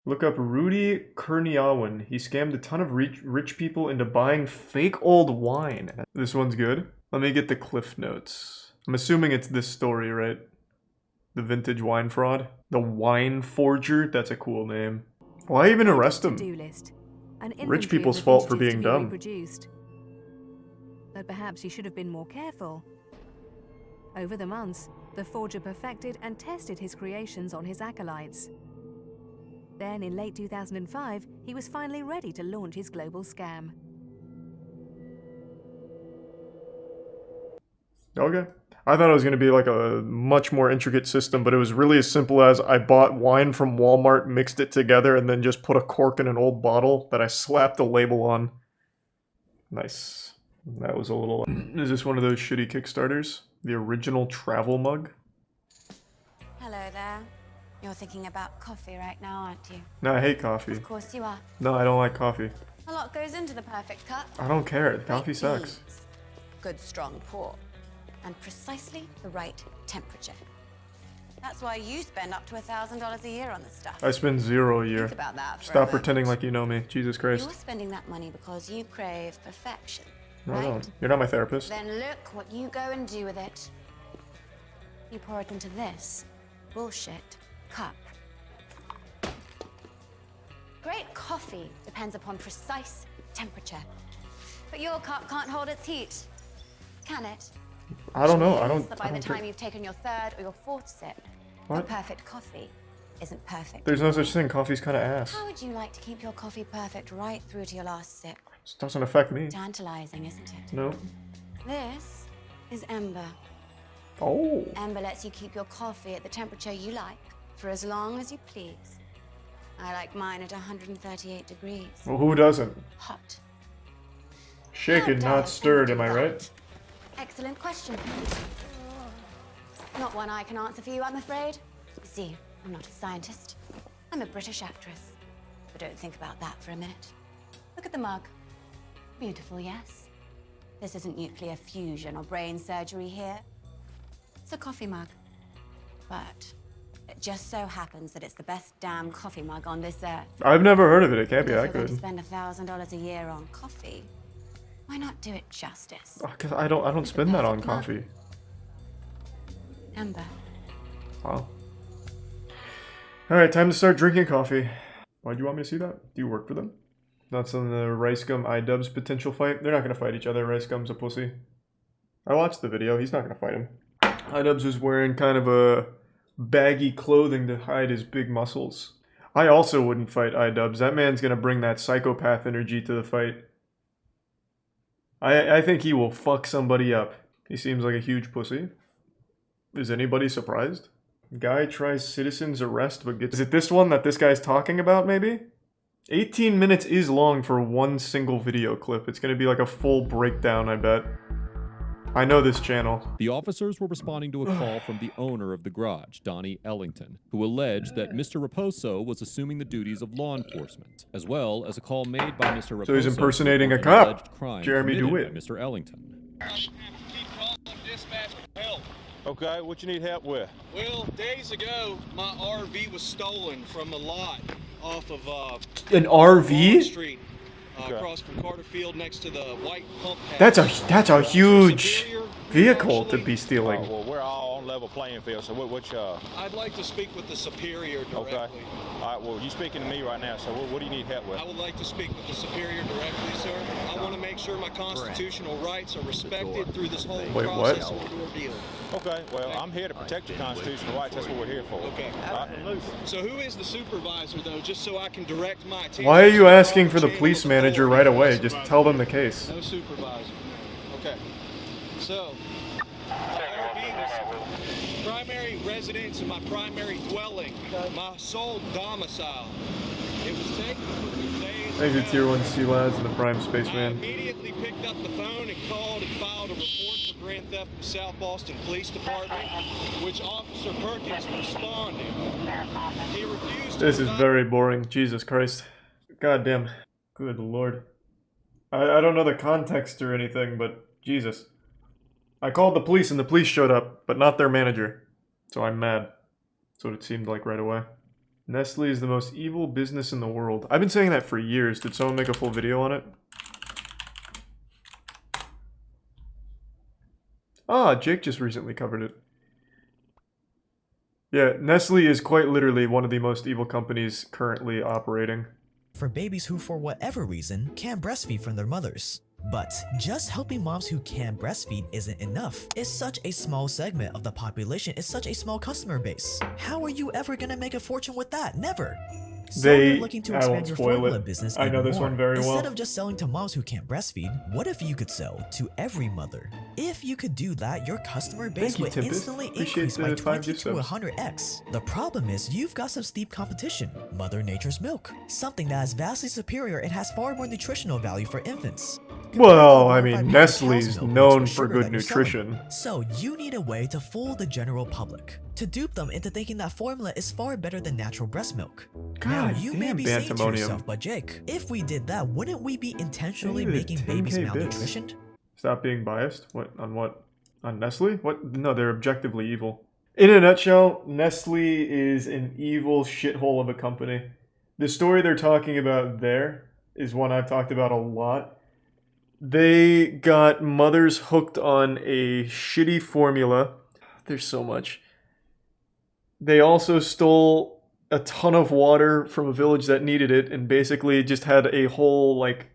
Look up Rudy Kurniawan. He scammed a ton of rich people into buying fake old wine. This one's good. Let me get the cliff notes. I'm assuming it's this story, right? The vintage wine fraud? The wine forger? That's a cool name. Why even arrest him? Rich people's fault for being dumb. But perhaps he should have been more careful. Over the months, the forger perfected and tested his creations on his acolytes. Then, in late 2005, he was finally ready to launch his global scam. Okay. I thought it was going to be like a much more intricate system, but it was really as simple as I bought wine from Walmart, mixed it together, and then just put a cork in an old bottle that I slapped a label on. Nice. That was a little... Is this one of those shitty Kickstarters? The original travel mug? Hello there. You're thinking about coffee right now, aren't you? No, I hate coffee. Of course you are. No, I don't like coffee. A lot goes into the perfect cup. I don't care. The coffee sucks. Beans, good strong pour, and precisely the right temperature. That's why you spend up to $1,000 a year on this stuff. I spend $0 a year. Think about that for Stop a pretending moment. like you know me. Jesus Christ. You're spending that money because you crave perfection, No, right? I don't. You're not my therapist. Then look what you go and do with it. You pour it into this bullshit cup. Great coffee depends upon precise temperature. But your cup can't hold its heat, can it? I don't know. I Which means don't. that I by the don't time care. you've taken your third or your fourth sip, your What? perfect coffee isn't perfect. There's no such thing. Coffee's kind of ass. How would you like to keep your coffee perfect right through to your last sip? This doesn't affect me. Tantalizing, isn't it? No. This is Ember. Oh. Ember lets you keep your coffee at the temperature you like for as long as you please. I like mine at 138 degrees. Well, who doesn't? Hot. Shaken, How not does stirred. Ember Am I do right? that? Excellent question. Not one I can answer for you, I'm afraid. You see, I'm not a scientist. I'm a British actress. But don't think about that for a minute. Look at the mug. Beautiful, yes? This isn't nuclear fusion or brain surgery here. It's a coffee mug. But it just so happens that it's the best damn coffee mug on this earth. I've never heard of it. It can't be If that you're going to good. spend $1,000 a year on coffee, why not do it justice? Cause I don't spend that on coffee. Ember. Wow. All right, time to start drinking coffee. Why'd you want me to see that? Do you work for them? That's on the Rice Gum iDubbbz potential fight. They're not gonna fight each other. Rice Gum's a pussy. I watched the video. He's not gonna fight him. iDubbbz was wearing kind of a baggy clothing to hide his big muscles. I also wouldn't fight iDubbbz. That man's gonna bring that psychopath energy to the fight. I think he will fuck somebody up. He seems like a huge pussy. Is anybody surprised? Guy tries citizen's arrest but gets... Is it this one that this guy's talking about, maybe? 18 minutes is long for one single video clip. It's gonna be like a full breakdown, I bet. I know this channel. The officers were responding to a call from the owner of the garage, Donnie Ellington, who alleged that Mr. Raposo was assuming the duties of law enforcement, as well as a call made by Mr. Raposo. So he's impersonating a for an cop. alleged crime Jeremy committed DeWitt. by Mr. Ellington. Keep calling dispatch for help. Okay, what you need help with? Well, days ago, my RV was stolen from a lot off of An Wall RV? Street, across from Carter Field, next to the white pump house. That's a huge Superior, vehicle to actually. be stealing. Well, we're all on level playing field, so which, I'd like to speak with the superior directly. okay. All right, well, you're speaking to me right now, so what do you need help with? I would like to speak with the superior directly, sir. I want to make sure my constitutional rights are respected through this whole Wait, process what? and ordeal. Okay, well, I'm here to protect your constitutional rights. That's what we're here for. Okay. All right. So who is the supervisor, though, just so I can direct my attention? Why are you to asking the for the channel police of manager authority? right away? Just tell them the case. No supervisor. Okay. So, primary residence and my primary dwelling, my sole domicile. It was taken from 2 days Thank you, ago. Tier 1 Sea Lads and the Prime I Spaceman. immediately picked up the phone and called and filed a report for grand theft from South Boston Police Department, which Officer Perkins responded. He refused to This is provide- very boring. Jesus Christ. God damn. Good lord. I don't know the context or anything, but Jesus. I called the police and the police showed up, but not their manager. So I'm mad. That's what it seemed like right away. Nestle is the most evil business in the world. I've been saying that for years. Did someone make a full video on it? Ah, Jake just recently covered it. Yeah, Nestle is quite literally one of the most evil companies currently operating. For babies who, for whatever reason, can't breastfeed from their mothers. But just helping moms who can't breastfeed isn't enough. It's such a small segment of the population. It's such a small customer base. How are you ever gonna make a fortune with that? Never. So you're looking to expand your formula business I know this more. one very well. Instead of just selling to moms who can't breastfeed, what if you could sell to every mother? If you could do that, your customer base would instantly increase by 20 to 100x. The problem is you've got some steep competition. Mother Nature's milk, something that is vastly superior and has far more nutritional value for infants. Well, I mean, Nestle's known for good nutrition. So you need a way to fool the general public, to dupe them into thinking that formula is far better than natural breast milk. Now, you may be saying to yourself, but Jake, if we did that, wouldn't we be intentionally making babies malnutritioned? Stop being biased? What? On Nestle? What? No, they're objectively evil. In a nutshell, Nestle is an evil shithole of a company. The story they're talking about there is one I've talked about a lot. They got mothers hooked on a shitty formula. There's so much. They also stole a ton of water from a village that needed it and basically just had a whole, like,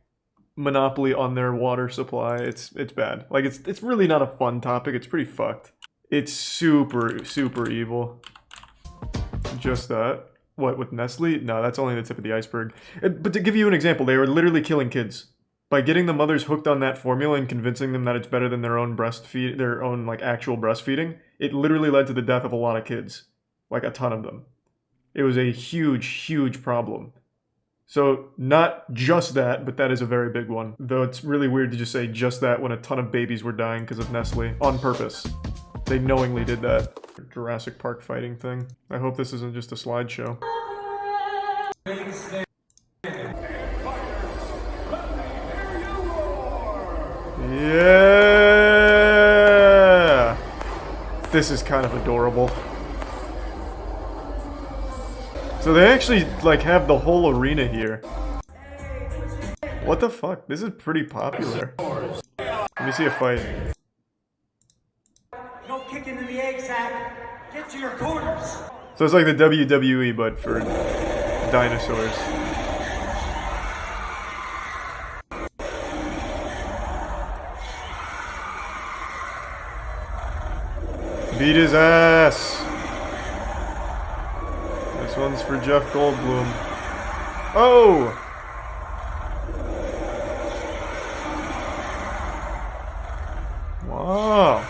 monopoly on their water supply. It's bad. Like, it's really not a fun topic. It's pretty fucked. It's super, super evil. Just that. What, with Nestle? No, that's only the tip of the iceberg. But to give you an example, they were literally killing kids. By getting the mothers hooked on that formula and convincing them that it's better than their own like actual breastfeeding, it literally led to the death of a lot of kids. Like a ton of them. It was a huge, huge problem. So not just that, but that is a very big one. Though it's really weird to just say just that when a ton of babies were dying because of Nestle on purpose. They knowingly did that. Jurassic Park fighting thing. I hope this isn't just a slideshow. Yeah! This is kind of adorable. So they actually, like, have the whole arena here. What the fuck? This is pretty popular. Let me see a fight. No kicking in the egg sack. Get to your corners. So it's like the WWE, but for dinosaurs. Beat his ass. This one's for Jeff Goldblum. Oh! Wow.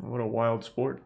What a wild sport.